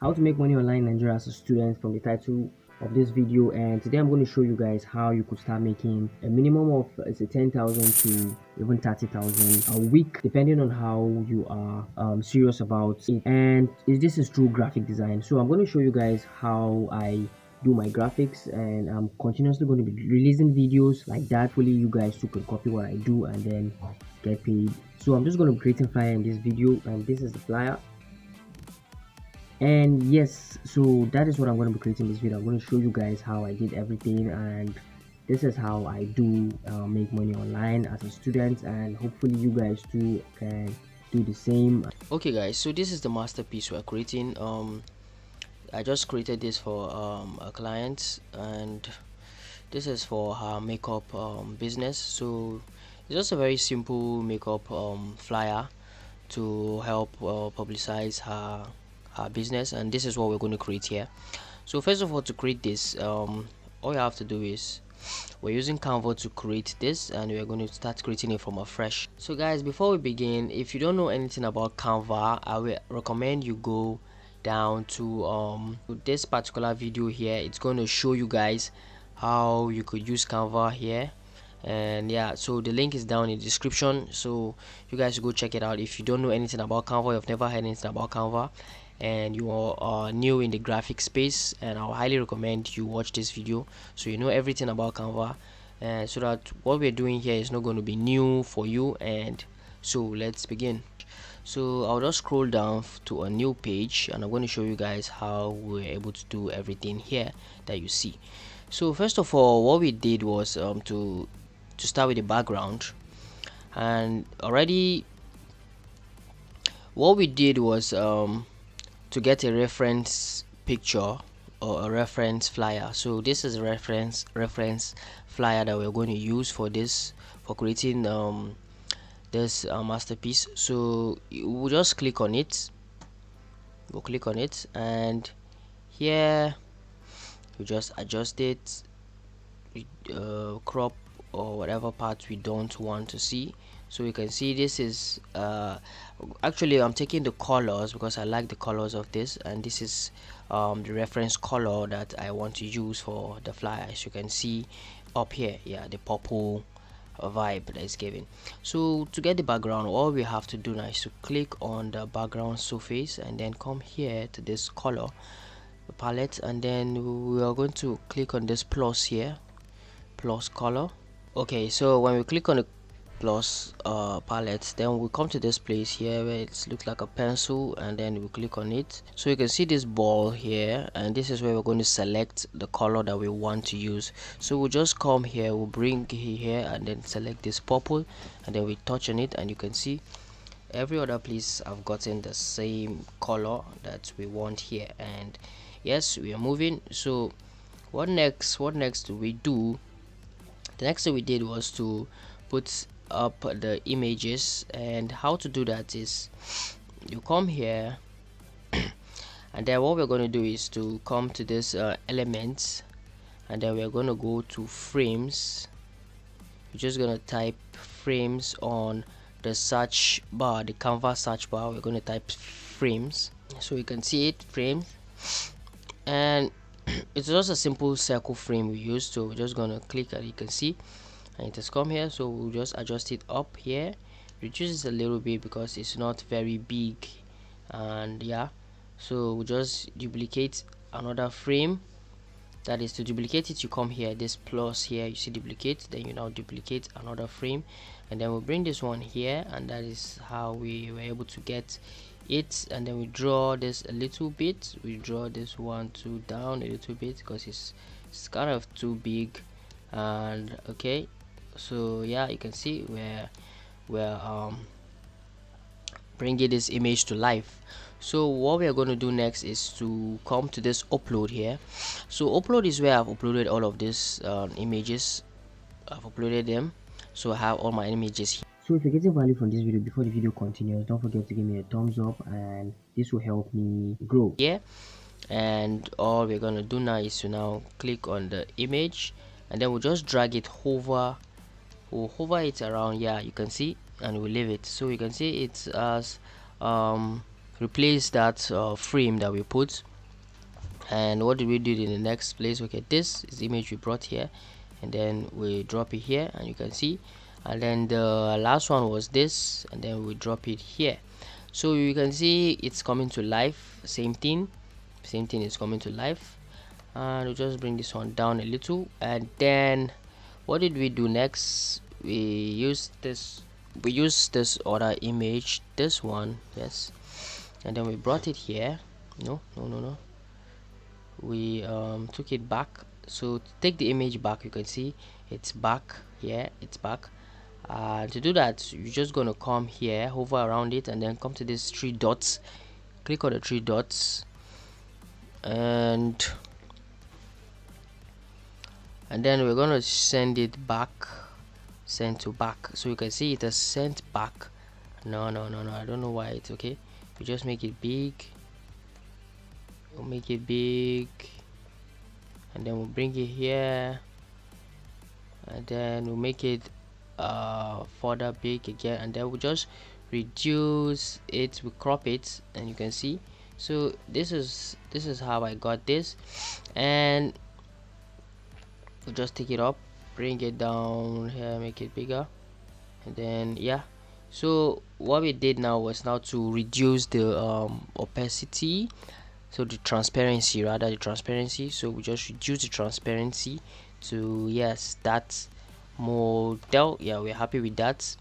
How to make money online in Nigeria as a student from the title of this video. And today I'm going to show you guys how you could start making a minimum of say 10,000 to even 30,000 a week, depending on how you are serious about it. And this is through graphic design. So I'm going to show you guys how I do my graphics, and I'm continuously going to be releasing videos like that. Hopefully you guys too can copy what I do and then get paid. So I'm just going to be creating flyer in this video, and this is the flyer. And yes, so that is what I'm going to be creating this video. I'm going to show you guys how I did everything, and this is how I do make money online as a student, and hopefully you guys too can do the same. Okay guys, so this is the masterpiece we're creating. I just created this for a client, and this is for her makeup business. So it's just a very simple makeup flyer to help publicize her business, and this is what we're going to create here. So first of all, to create this, all you have to do is we're using Canva to create this, and we're going to start creating it from afresh. So guys, before we begin, if you don't know anything about Canva, I will recommend you go down to this particular video here. It's going to show you guys how you could use Canva here. And yeah, so the link is down in the description, so you guys go check it out. If you don't know anything about Canva, you've never heard anything about Canva, and you are new in the graphic space, and I highly recommend you watch this video so you know everything about Canva, and so that what we're doing here is not going to be new for you. And so let's begin. So I'll just scroll down to a new page, and I'm going to show you guys how we're able to do everything here that you see. So first of all, what we did was to start with the background, and already what we did was to get a reference picture or a reference flyer. So this is a reference flyer that we're going to use for this, for creating this masterpiece. So we'll just click on it, and here we just adjust it, crop or whatever parts we don't want to see. So you can see this is actually I'm taking the colors because I like the colors of this, and this is the reference color that I want to use for the flyer. As you can see up here, yeah, the purple vibe that is given. So to get the background, all we have to do now is to click on the background surface and then come here to this color palette, and then we are going to click on this plus here, plus color. Okay, so when we click on the plus palette, then we come to this place here where it looks like a pencil, and then we click on it. So you can see this ball here, and this is where we're going to select the color that we want to use. So we'll just come here, we'll bring here and then select this purple, and then we touch on it, and you can see every other place I've gotten the same color that we want here. And yes, we are moving. So what next do we do? The next thing we did was to put up the images, and how to do that is you come here, and then what we're going to do is to come to this elements, and then we're going to go to frames. We're just going to type frames on the search bar, the Canva search bar. We're going to type frames, so you can see it, frames, and it's just a simple circle frame we use. So we're just gonna click, and you can see, and it has come here. So we'll just adjust it up here, reduce it a little bit because it's not very big. And yeah, so we'll just duplicate another frame. That is, to duplicate it, you come here, this plus here, you see duplicate, then you now duplicate another frame, and then we'll bring this one here, and that is how we were able to get it. And then we draw this a little bit, we draw this one two down a little bit because it's kind of too big. And okay, so yeah, you can see we're bringing this image to life. So what we are going to do next is to come to this upload here. So upload is where I've uploaded all of these images. I've uploaded them, so I have all my images here. So if you're getting value from this video, before the video continues, don't forget to give me a thumbs up, and this will help me grow. Yeah, and all we're gonna do now is to now click on the image, and then we'll just drag it over, we'll hover it around. Yeah, you can see, and we'll leave it. So you can see it's as replace that frame that we put. And what did we do in the next place? Okay, this is the image we brought here, and then we drop it here, and you can see. And then the last one was this, and then we drop it here. So you can see it's coming to life. Same thing is coming to life. And we'll just bring this one down a little. And then what did we do next? We used this other image, this one, yes, and then we brought it here. No, we took it back. So to take the image back, you can see it's back here, it's back. To do that, you're just gonna come here, hover around it, and then come to these three dots, click on the three dots, and then we're gonna send it back, send to back. So you can see it has sent back. No, I don't know why. It's okay. We just make it big, we'll make it big, and then we'll bring it here, and then we'll make it further big again, and then we'll just reduce it, we crop it, and you can see. So this is how I got this. And we'll just take it up, bring it down here, make it bigger, and then yeah. So what we did now was now to reduce the opacity, so the transparency, rather, the transparency. So we just reduce the transparency to, yes, that model. Yeah, we're happy with that.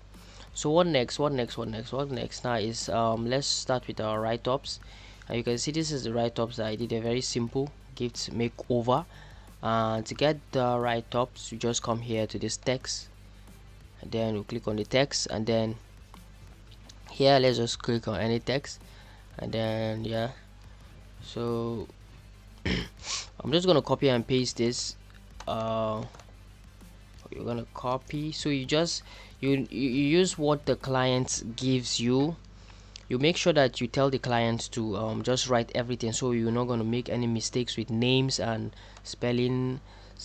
So what next now is let's start with our write-ups. And you can see this is the write-ups that I did, a very simple gift makeover. To get the write-ups, you just come here to this text, and then we click on the text, and then here let's just click on any text, and then yeah. So I'm just gonna copy and paste this. You're gonna copy, so you just you use what the client gives you. You make sure that you tell the client to just write everything, so you're not going to make any mistakes with names and spellings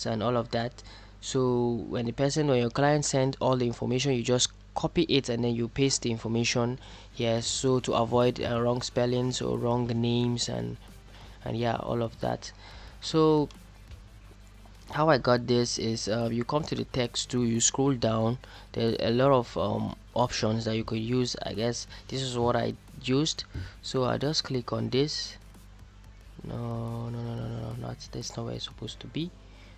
and all of that. So when the person or your client send all the information, you just copy it and then you paste the information here, so to avoid wrong spellings or wrong names and yeah, all of that. So how I got this is you come to the text too, you scroll down, there's a lot of options that you could use. I guess this is what I used, so I just click on this. No, not that's not where it's supposed to be.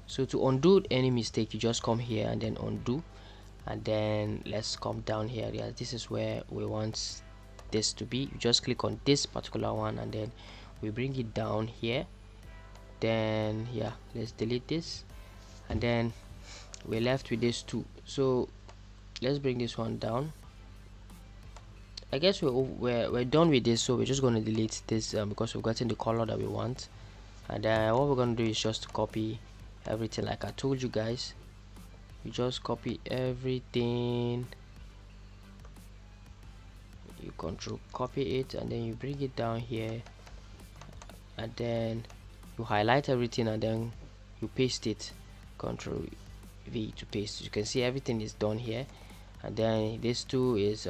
So to undo any mistake, you just come here and then undo, and then let's come down here. Yeah, this is where we want this to be. You just click on this particular one, and then we bring it down here. Then yeah, let's delete this, and then we're left with this two. So let's bring this one down. I guess we're done with this, so we're just going to delete this because we've gotten the color that we want. And then what we're going to do is just copy everything, like I told you guys. You just copy everything, you control copy it, and then you bring it down here, and then you highlight everything, and then you paste it, control V to paste. You can see everything is done here. And then this two is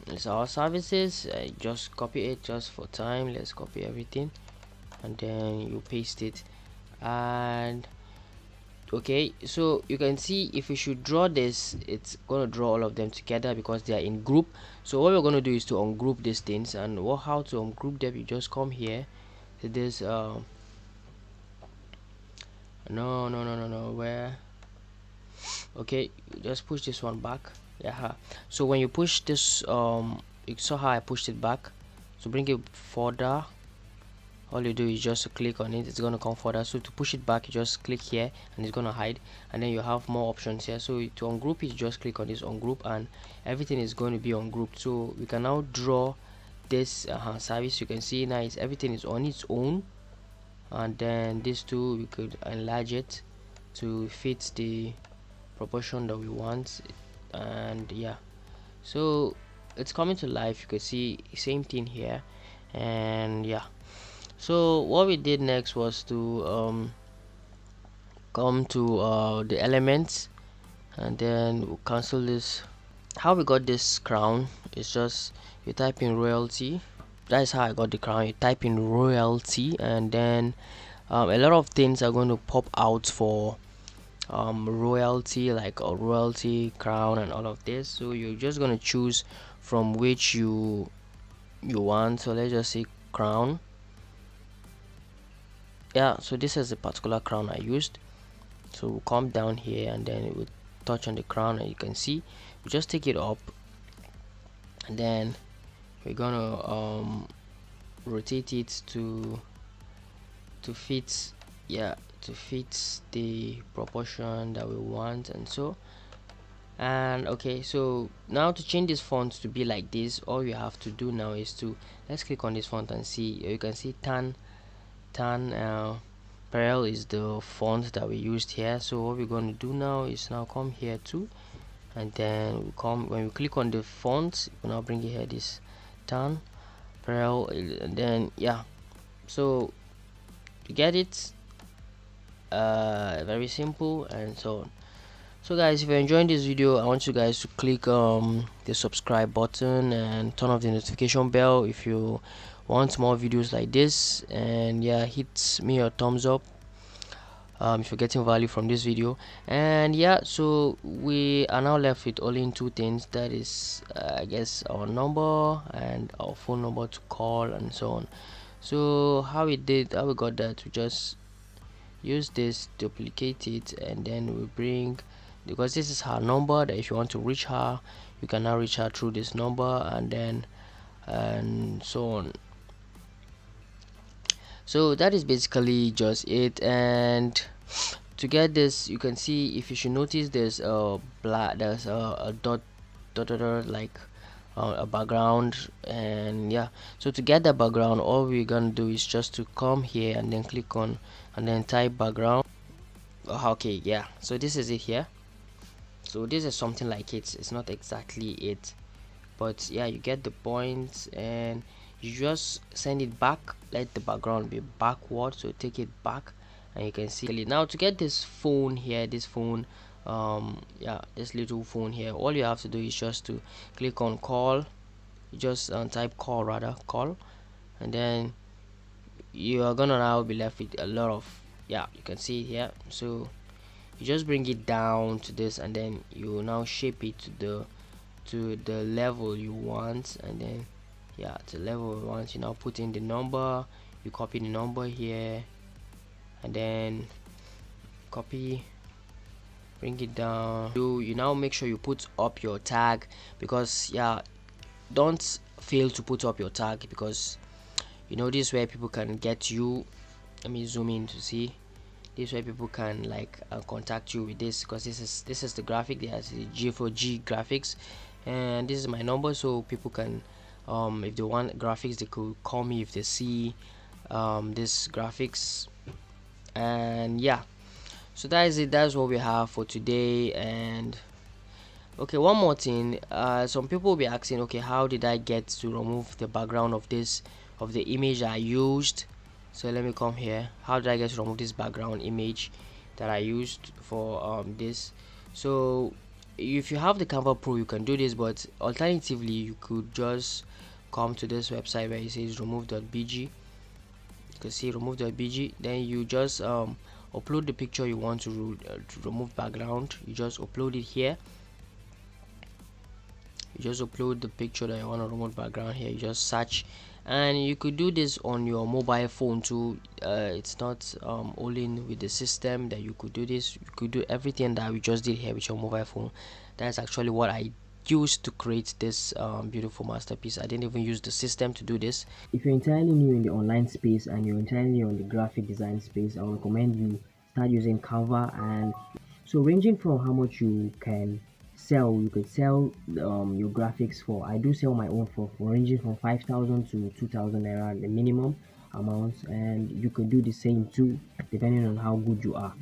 it's our services. Just copy it just for time. Let's copy everything, and then you paste it. And okay, so you can see if we should draw this, it's gonna draw all of them together because they are in group. So what we're gonna do is to ungroup these things. And how to ungroup them, you just come here to this no, where, okay, just push this one back. Yeah, so when you push this, you saw how I pushed it back. So bring it further. All you do is just click on it, it's gonna come further. So to push it back, you just click here and it's gonna hide, and then you have more options here. So to ungroup it, you just click on this ungroup, and everything is going to be ungrouped. So we can now draw this service. You can see now everything is on its own. And then this two, we could enlarge it to fit the proportion that we want. And yeah, so it's coming to life. You can see same thing here. And yeah, so what we did next was to come to the elements, and then we'll cancel this. How we got this crown is just you type in royalty, that's how I got the crown. You type in royalty, and then a lot of things are going to pop out for royalty, like a royalty crown and all of this. So you're just going to choose from which you want. So let's just say crown. Yeah, so this is the particular crown I used. So we'll come down here, and then it will touch on the crown, and you can see we just take it up, and then we're gonna rotate it to fit, yeah, to fit the proportion that we want. And so, and okay, so now to change this font to be like this, all you have to do now is to, let's click on this font and see. You can see tan Perel is the font that we used here. So what we're going to do now is now come here too, and then we come, when we click on the font, we now bring it here, this tan Perel, and then yeah. So to get it, very simple and so on. So guys, if you're enjoying this video, I want you guys to click the subscribe button and turn off the notification bell if you want more videos like this. And yeah, hit me a thumbs up if you're getting value from this video. And yeah, so we are now left with only two things, that is I guess our number and our phone number to call and so on. So how we got that, we just use this, duplicate it, and then we bring, because this is her number, that if you want to reach her, you can now reach her through this number, and then and so on. So that is basically just it. And to get this, you can see, if you should notice, there's a black, there's a dot like a background. And yeah, so to get the background, all we're gonna do is just to come here and then click on, and then type background. Okay, yeah, so this is it here. So this is something like it's not exactly it, but yeah, you get the point. And you just send it back, let the background be backward, so take it back, and you can see now. To get this phone here, this phone, yeah, this little phone here, all you have to do is just to click on call. You just type call, rather call, and then you are gonna now be left with a lot of, yeah, you can see it here. So you just bring it down to this, and then you now shape it to the level you want, and then yeah, to level you want, you now put in the number, you copy the number here, and then copy, bring it down. You now make sure you put up your tag, because yeah, don't fail to put up your tag, because you know this is where people can get you. Let me zoom in to see. This way people can like contact you with this, because this is the graphic. There's the G4G graphics, and this is my number, so people can if they want graphics, they could call me if they see this graphics. And yeah, so that is it. That's what we have for today. And okay, one more thing, some people will be asking, okay, how did I get to remove the background of this, of the image I used? So let me come here. How did I get to remove this background image that I used for this? So if you have the Canva Pro, you can do this, but alternatively you could just come to this website where it says remove.bg. You can see remove.bg, then you just upload the picture you want to remove background. You just upload it here. You just upload the picture that you want to remove background here. You just search, and you could do this on your mobile phone too. It's not only with the system that you could do this. You could do everything that we just did here with your mobile phone. That's actually what I used to create this beautiful masterpiece. I didn't even use the system to do this. If you're entirely new in the online space and you're entirely on the graphic design space, I would recommend you start using Canva. And so ranging from how much you can sell, you could sell your graphics for, I do sell my own for ranging from 5,000 to 2,000 naira, the minimum amounts, and you could do the same too depending on how good you are.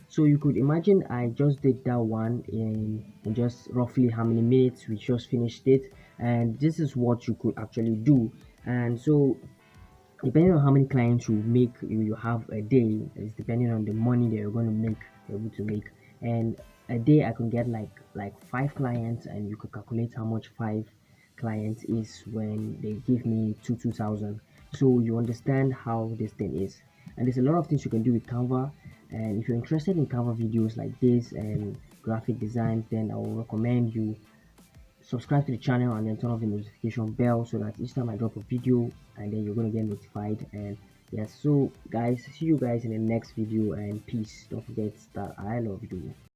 So you could imagine I just did that one in just roughly how many minutes. We just finished it, and this is what you could actually do. And so depending on how many clients you have a day, is depending on the money that you're going to make, able to make. And a day I can get like 5 clients, and you could calculate how much clients is when they give me 2,000. So you understand how this thing is. And there's a lot of things you can do with Canva. And if you're interested in Canva videos like this and graphic designs, then I will recommend you subscribe to the channel and then turn off the notification bell so that each time I drop a video and then you're going to get notified. And yes, so guys, see you guys in the next video, and peace. Don't forget that I love you.